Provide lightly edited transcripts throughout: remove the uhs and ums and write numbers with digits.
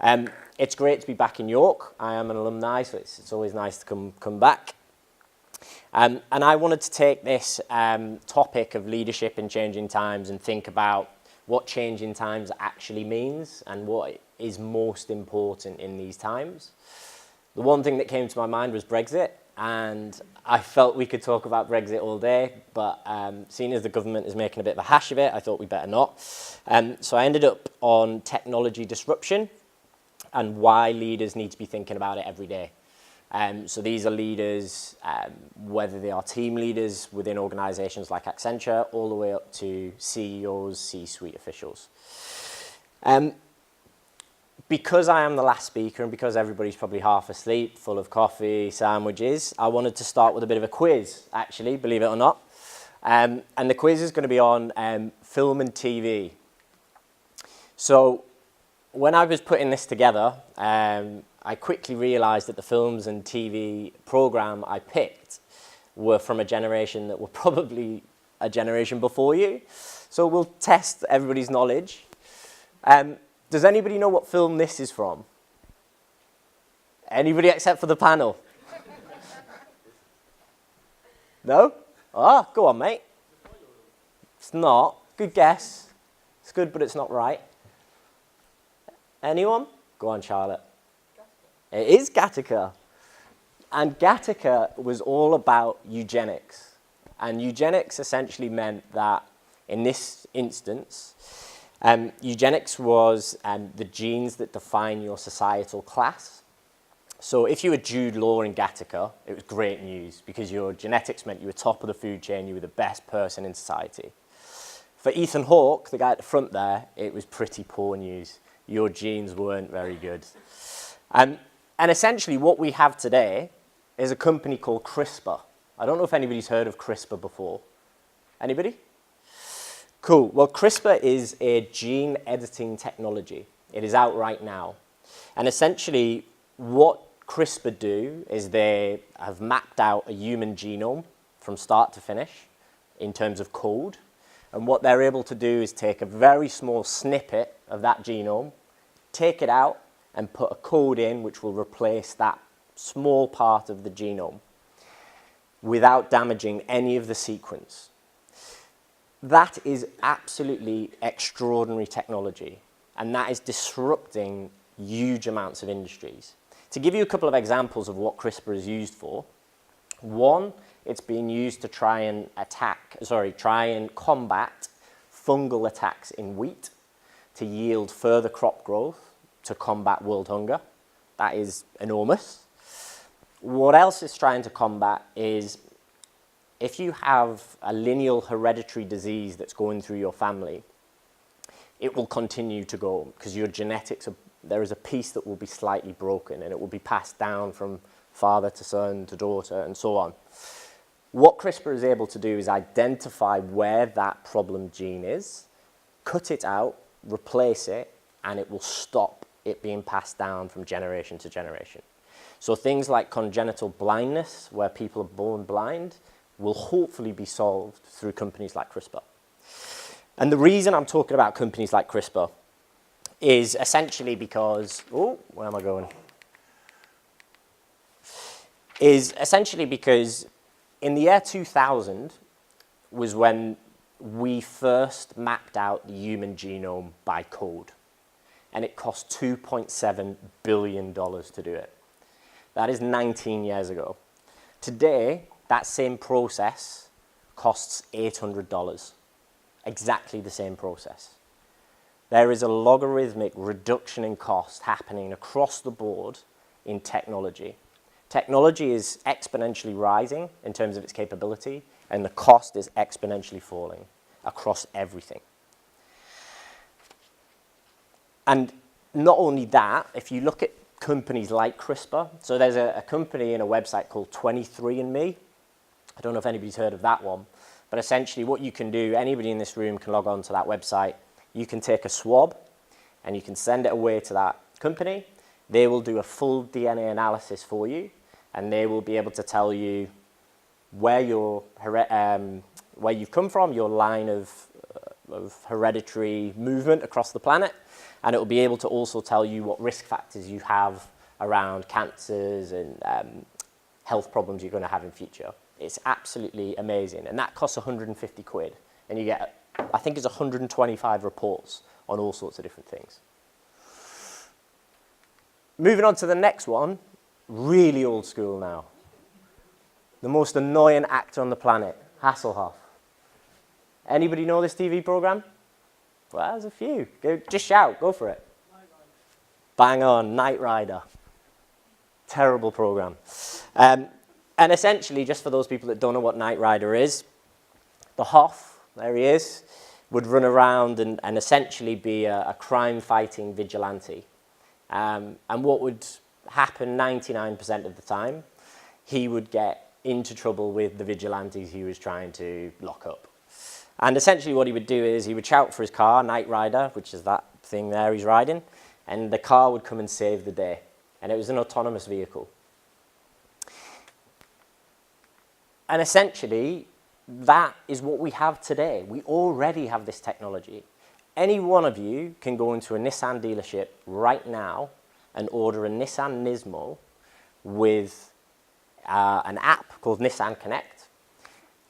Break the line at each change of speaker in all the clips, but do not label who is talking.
It's great to be back in York. I am an alumni, so it's always nice to come back. And I wanted to take this topic of leadership in changing times and think about what changing times actually means and what is most important in these times. The one thing that came to my mind was Brexit, and I felt we could talk about Brexit all day, but seeing as the government is making a bit of a hash of it, I thought we'd better not. So I ended up on technology disruption and why leaders need to be thinking about it every day. So these are leaders, whether they are team leaders within organizations like Accenture, all the way up to CEOs, C-suite officials. Because I am the last speaker and because everybody's probably half asleep, full of coffee, sandwiches, I wanted to start with a bit of a quiz, actually, believe it or not. And the quiz is going to be on film and TV. So when I was putting this together, I quickly realized that the films and TV program I picked were from a generation that were probably a generation before you. So we'll test everybody's knowledge. Does anybody know what film this is from? Anybody except for the panel? No? Ah, go on, mate. It's not. Good guess. It's good, but it's not right. Anyone? Go on, Charlotte. It is Gattaca. And Gattaca was all about eugenics. And eugenics essentially meant that, in this instance, eugenics was the genes that define your societal class. So if you were Jude Law in Gattaca, it was great news because your genetics meant you were top of the food chain, you were the best person in society. For Ethan Hawke, the guy at the front there, it was pretty poor news. Your genes weren't very good. And essentially what we have today is a company called CRISPR. I don't know if anybody's heard of CRISPR before. Anybody? Cool. Well, CRISPR is a gene editing technology. It is out right now. And essentially, what CRISPR do is they have mapped out a human genome from start to finish in terms of code. And what they're able to do is take a very small snippet of that genome, take it out, and put a code in which will replace that small part of the genome without damaging any of the sequence. That is absolutely extraordinary technology, and that is disrupting huge amounts of industries. To give you a couple of examples of what CRISPR is used for, one, it's being used to try and combat fungal attacks in wheat to yield further crop growth to combat world hunger. That is enormous. What else it's trying to combat is if you have a lineal hereditary disease that's going through your family, it will continue to go because your genetics, there is a piece that will be slightly broken and it will be passed down from father to son to daughter and so on. What CRISPR is able to do is identify where that problem gene is, cut it out, replace it, and it will stop it being passed down from generation to generation. So things like congenital blindness, where people are born blind, will hopefully be solved through companies like CRISPR. And the reason I'm talking about companies like CRISPR is essentially because, where am I going? Is essentially because in the year 2000 was when we first mapped out the human genome by code. And it cost $2.7 billion to do it. That is 19 years ago. Today, that same process costs $800. Exactly the same process. There is a logarithmic reduction in cost happening across the board in technology. Technology is exponentially rising in terms of its capability, and the cost is exponentially falling across everything. And not only that, if you look at companies like CRISPR, so there's a company and a website called 23andMe. I don't know if anybody's heard of that one, but essentially what you can do, anybody in this room can log on to that website. You can take a swab and you can send it away to that company. They will do a full DNA analysis for you, and they will be able to tell you where you've come from, your line of hereditary movement across the planet, and it will be able to also tell you what risk factors you have around cancers and health problems you're going to have in future. It's absolutely amazing, and that costs 150 quid, and you get, I think it's 125 reports on all sorts of different things. Moving on to the next one, really old school now. The most annoying actor on the planet, Hasselhoff. Anybody know this TV program? Well, there's a few. Just shout, go for it. Bang on, Knight Rider. Terrible program. And essentially, just for those people that don't know what Knight Rider is, the Hoff, there he is, would run around and essentially be a crime-fighting vigilante. And what would happen 99% of the time, he would get into trouble with the vigilantes he was trying to lock up. And essentially what he would do is he would shout for his car, Knight Rider, which is that thing there he's riding, and the car would come and save the day. And it was an autonomous vehicle. And essentially, that is what we have today. We already have this technology. Any one of you can go into a Nissan dealership right now and order a Nissan Nismo with an app called Nissan Connect,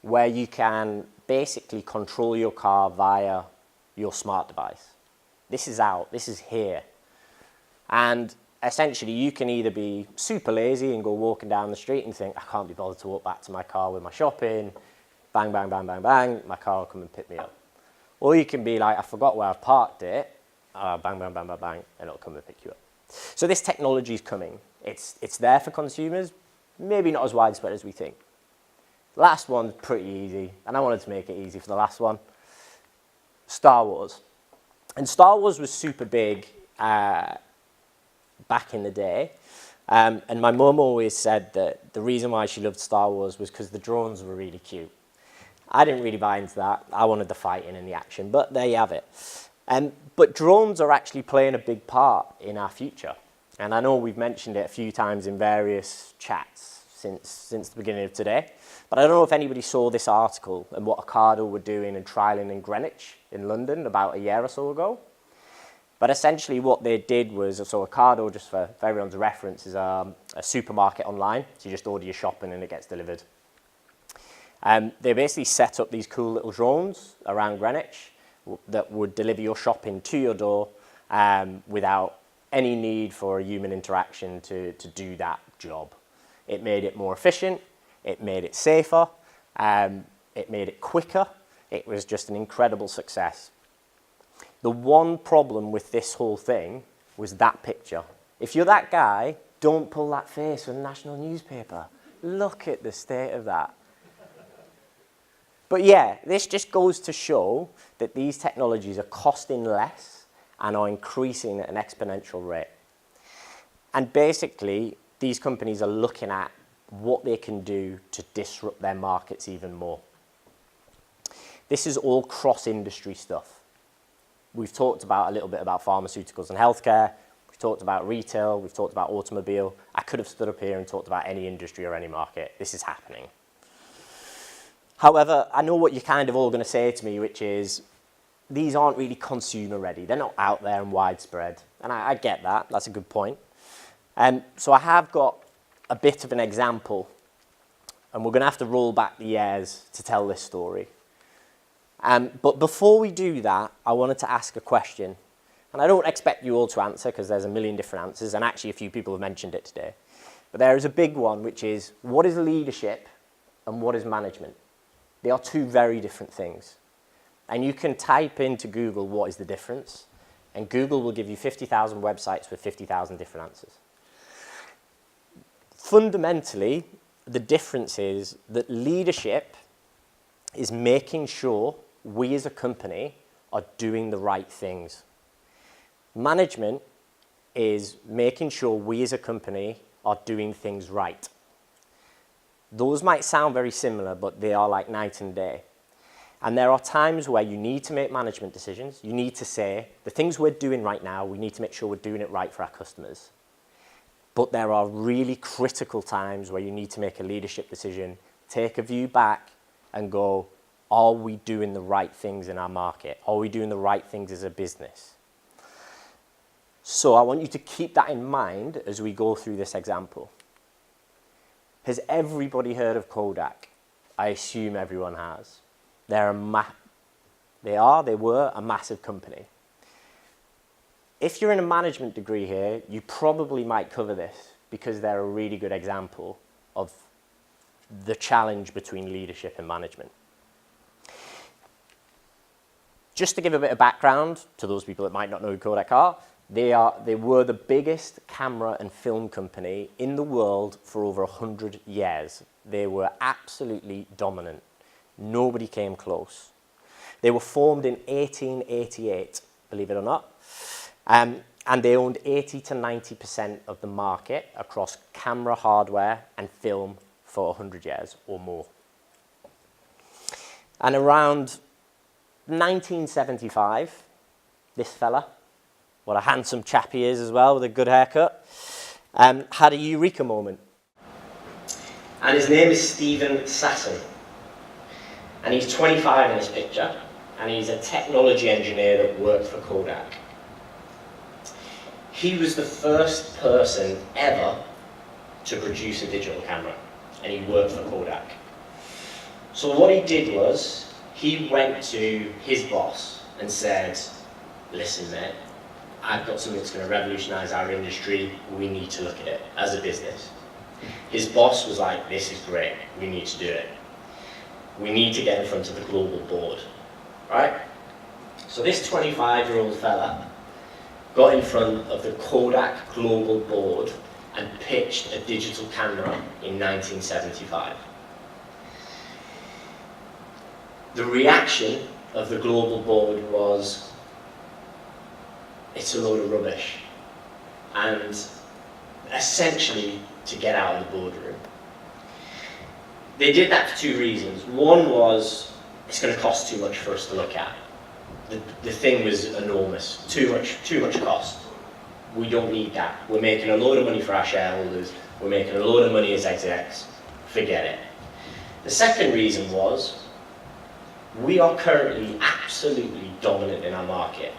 where you can basically control your car via your smart device. This is out, this is here. And essentially, you can either be super lazy and go walking down the street and think, I can't be bothered to walk back to my car with my shopping, bang, bang, bang, bang, bang, my car will come and pick me up. Or you can be like, I forgot where I've parked it, bang, bang, bang, bang, bang, and it'll come and pick you up. So this technology is coming. It's there for consumers, maybe not as widespread as we think. Last one's pretty easy, and I wanted to make it easy for the last one. Star Wars. And Star Wars was super big back in the day. And my mum always said that the reason why she loved Star Wars was because the drones were really cute. I didn't really buy into that. I wanted the fighting and the action, but there you have it. But drones are actually playing a big part in our future. And I know we've mentioned it a few times in various chats since the beginning of today. But I don't know if anybody saw this article and what Ocado were doing and trialling in Greenwich in London about a year or so ago. But essentially what they did was, so Ocado, just for everyone's reference, is a supermarket online. So you just order your shopping and it gets delivered. They basically set up these cool little drones around Greenwich that would deliver your shopping to your door without any need for a human interaction to do that job. It made it more efficient, it made it safer, it made it quicker. It was just an incredible success. The one problem with this whole thing was that picture. If you're that guy, don't pull that face from the national newspaper. Look at the state of that. But yeah, this just goes to show that these technologies are costing less and are increasing at an exponential rate. And basically, these companies are looking at what they can do to disrupt their markets even more. This is all cross-industry stuff. We've talked about a little bit about pharmaceuticals and healthcare. We've talked about retail. We've talked about automobile. I could have stood up here and talked about any industry or any market. This is happening. However, I know what you're kind of all going to say to me, which is, these aren't really consumer ready. They're not out there and widespread. And I get that. That's a good point. So I have got a bit of an example, and we're going to have to roll back the years to tell this story. But before we do that, I wanted to ask a question. And I don't expect you all to answer, because there's a million different answers, and actually a few people have mentioned it today. But there is a big one, which is, what is leadership and what is management? They are two very different things. And you can type into Google, what is the difference? And Google will give you 50,000 websites with 50,000 different answers. Fundamentally, the difference is that leadership is making sure we as a company are doing the right things. Management is making sure we as a company are doing things right. Those might sound very similar, but they are like night and day. And there are times where you need to make management decisions. You need to say, the things we're doing right now, we need to make sure we're doing it right for our customers. But there are really critical times where you need to make a leadership decision, take a view back and go, are we doing the right things in our market? Are we doing the right things as a business? So I want you to keep that in mind as we go through this example. Has everybody heard of Kodak? I assume everyone has. They were a massive company. If you're in a management degree here, you probably might cover this because they're a really good example of the challenge between leadership and management. Just to give a bit of background to those people that might not know who Kodak are, they were the biggest camera and film company in the world for over 100 years. They were absolutely dominant. Nobody came close. They were formed in 1888, believe it or not, and they owned 80 to 90% of the market across camera hardware and film for 100 years or more. And around 1975, this fella, what a handsome chap he is as well, with a good haircut, had a eureka moment. And his name is Steven Sasson. And he's 25 in this picture, and he's a technology engineer that worked for Kodak. He was the first person ever to produce a digital camera, and he worked for Kodak. So what he did was, he went to his boss and said, listen mate, I've got something that's going to revolutionize our industry, we need to look at it as a business. His boss was like, this is great, we need to do it. We need to get in front of the global board, right? So this 25-year-old fella got in front of the Kodak global board and pitched a digital camera in 1975. The reaction of the global board was, it's a load of rubbish, and essentially to get out of the boardroom. They did that for two reasons. One was, it's going to cost too much for us to look at. The thing was enormous, too much cost. We don't need that. We're making a load of money for our shareholders, we're making a load of money as execs, forget it. The second reason was, we are currently absolutely dominant in our market.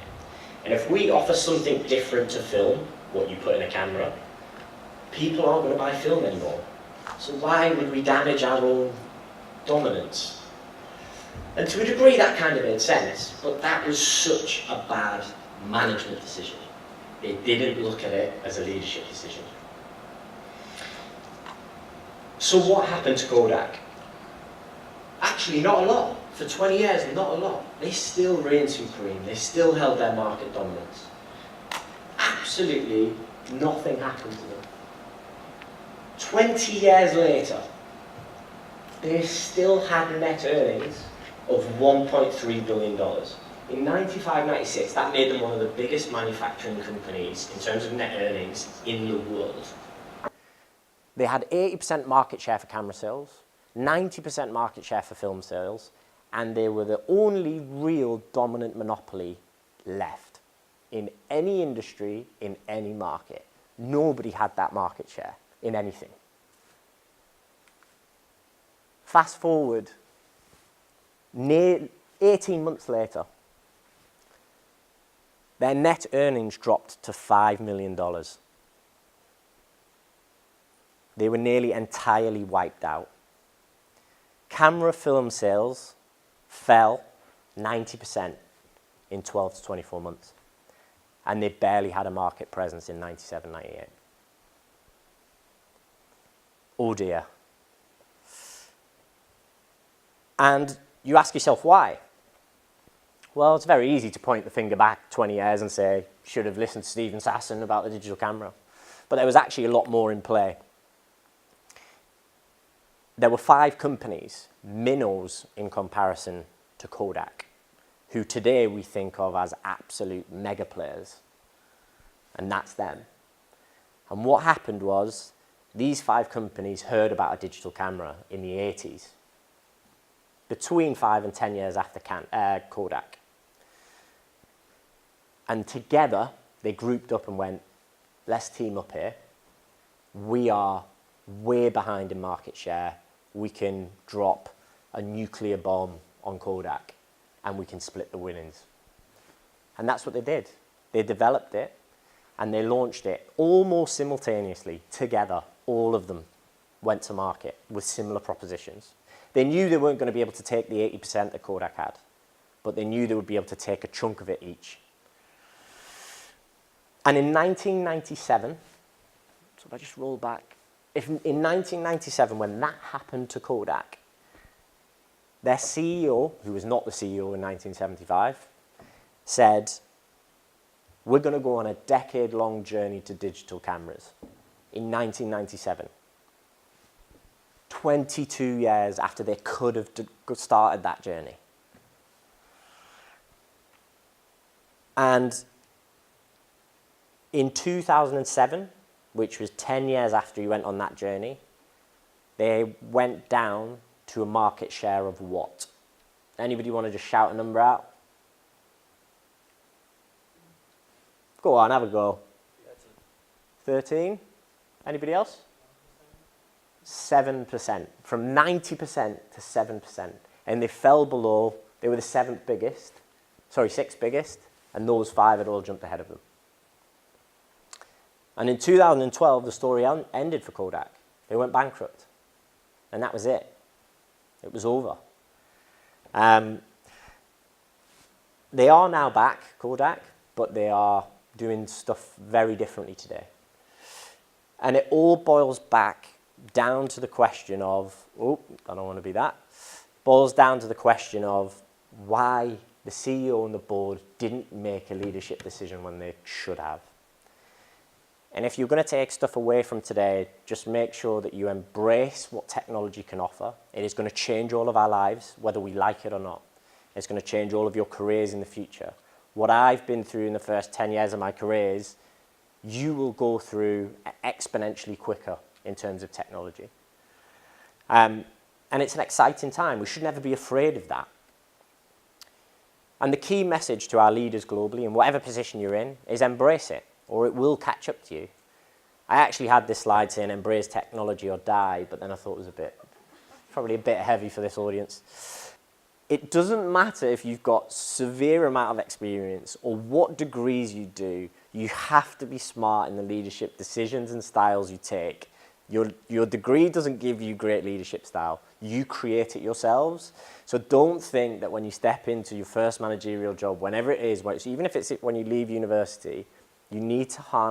And if we offer something different to film, what you put in a camera, people aren't going to buy film anymore. So why would we damage our own dominance? And to a degree that kind of made sense, but that was such a bad management decision. They didn't look at it as a leadership decision. So what happened to Kodak? Actually, not a lot. For 20 years, not a lot. They still reigned supreme. They still held their market dominance. Absolutely nothing happened to them. 20 years later, they still had net earnings of $1.3 billion. In 95-96, that made them one of the biggest manufacturing companies in terms of net earnings in the world. They had 80% market share for camera sales, 90% market share for film sales, and they were the only real dominant monopoly left in any industry, in any market. Nobody had that market share in anything. Fast forward, 18 months later, their net earnings dropped to $5 million. They were nearly entirely wiped out. Camera film sales fell 90% in 12 to 24 months. And they barely had a market presence in 97, 98. Oh dear. And you ask yourself why? Well, it's very easy to point the finger back 20 years and say, should have listened to Steven Sasson about the digital camera. But there was actually a lot more in play. There were 5 companies, minnows in comparison to Kodak, who today we think of as absolute mega players. And that's them. And what happened was, these 5 companies heard about a digital camera in the 80s, between 5 and 10 years after Kodak. And together, they grouped up and went, let's team up here. We are way behind in market share. We can drop a nuclear bomb on Kodak and we can split the winnings. And that's what they did. They developed it. and they launched it almost simultaneously together. All of them went to market with similar propositions. They knew they weren't going to be able to take the 80% that Kodak had, but they knew they would be able to take a chunk of it each. And in 1997, so if I just roll back, in 1997, when that happened to Kodak, their CEO, who was not the CEO in 1975, said, we're going to go on a decade-long journey to digital cameras in 1997. 22 years after they could have started that journey. And in 2007, which was 10 years after he went on that journey, they went down to a market share of what? Anybody want to just shout a number out? Go on, have a go. 13? Anybody else? 7%. From 90% to 7%. And they fell below, they were the sixth biggest, and those 5 had all jumped ahead of them. And in 2012, the story ended for Kodak. They went bankrupt. And that was it. It was over. They are now back, Kodak, but they are doing stuff very differently today. And it all boils back down to the question of, oh, I don't want to be that, boils down to the question of why the CEO and the board didn't make a leadership decision when they should have. And if you're going to take stuff away from today, just make sure that you embrace what technology can offer. It is going to change all of our lives, whether we like it or not. It's going to change all of your careers in the future. What I've been through in the first 10 years of my career is you will go through exponentially quicker in terms of technology. And it's an exciting time. We should never be afraid of that. And the key message to our leaders globally, in whatever position you're in, is embrace it, or it will catch up to you. I actually had this slide saying embrace technology or die, but then I thought it was probably a bit heavy for this audience. It doesn't matter if you've got severe amount of experience or what degrees you do, you have to be smart in the leadership decisions and styles you take. Your degree doesn't give you great leadership style. You create it yourselves. So don't think that when you step into your first managerial job, whenever it is, even if it's when you leave university, you need to harness